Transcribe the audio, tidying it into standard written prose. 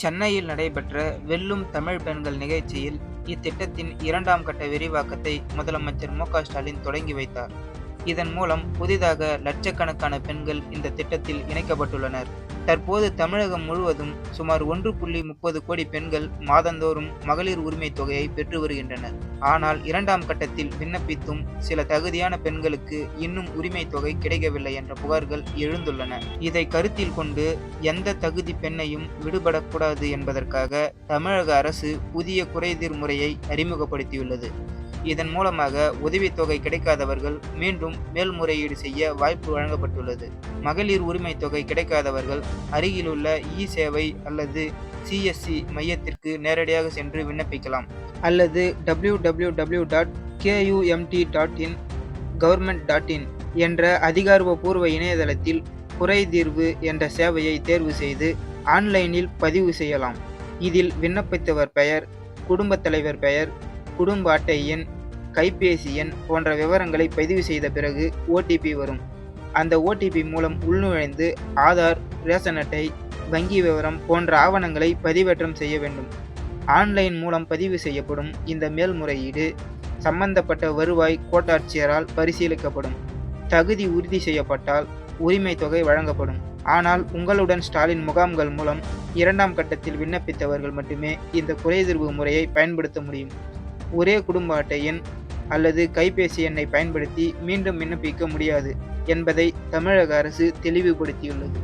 சென்னையில் நடைபெற்ற வெல்லும் தமிழ் பெண்கள் நிகழ்ச்சியில் இத்திட்டத்தின் 2ஆம் கட்ட விரிவாக்கத்தை முதலமைச்சர் மு.க.ஸ்டாலின் தொடங்கி வைத்தார். இதன் மூலம் புதிதாக லட்சக்கணக்கான பெண்கள் இந்த திட்டத்தில் இணைக்கப்பட்டுள்ளனர். தற்போது தமிழகம் முழுவதும் சுமார் 1.30 கோடி பெண்கள் மாதந்தோறும் மகளிர் உரிமை தொகையை பெற்று வருகின்றனர். ஆனால் 2ஆம் கட்டத்தில் விண்ணப்பித்தும் சில தகுதியான பெண்களுக்கு இன்னும் உரிமை தொகை கிடைக்கவில்லை என்ற புகார்கள் எழுந்துள்ளன. இதை கருத்தில் கொண்டு எந்த தகுதி பெண்ணையும் விடுபடக்கூடாது என்பதற்காக தமிழக அரசு புதிய குறைதீர் முறையை அறிமுகப்படுத்தியுள்ளது. இதன் மூலமாக உதவித்தொகை கிடைக்காதவர்கள் மீண்டும் மேல்முறையீடு செய்ய வாய்ப்பு வழங்கப்பட்டுள்ளது. மகளிர் உரிமை தொகை கிடைக்காதவர்கள் அருகிலுள்ள இ-சேவை அல்லது CSC மையத்திற்கு நேரடியாக சென்று விண்ணப்பிக்கலாம். அல்லது www.kumt.in government.in என்ற அதிகாரப்பூர்வ இணையதளத்தில் குறைதீர்வு என்ற சேவையை தேர்வு செய்து ஆன்லைனில் பதிவு செய்யலாம். இதில் விண்ணப்பித்தவர் பெயர், குடும்பத் தலைவர் பெயர், குடும்ப அட்டை எண், கைபேசி எண் போன்ற விவரங்களை பதிவு செய்த பிறகு OTP வரும். அந்த OTP மூலம் உள்நுழைந்து ஆதார், ரேஷன் அட்டை, வங்கி விவரம் போன்ற ஆவணங்களை பதிவேற்றம் செய்ய வேண்டும். ஆன்லைன் மூலம் பதிவு செய்யப்படும் இந்த மேல்முறையீடு சம்பந்தப்பட்ட வருவாய் கோட்டாட்சியரால் பரிசீலிக்கப்படும். தகுதி உறுதி செய்யப்பட்டால் உரிமை தொகை வழங்கப்படும். ஆனால் உங்களுடன் ஸ்டாலின் முகாம்கள் மூலம் 2ஆம் கட்டத்தில் விண்ணப்பித்தவர்கள் மட்டுமே இந்த குறைதீர்வு முறையை பயன்படுத்த முடியும். ஒரே குடும்ப அட்டை எண் அல்லது கைபேசி எண்ணை பயன்படுத்தி மீண்டும் விண்ணப்பிக்க முடியாது என்பதை தமிழக அரசு தெளிவுபடுத்தியுள்ளது.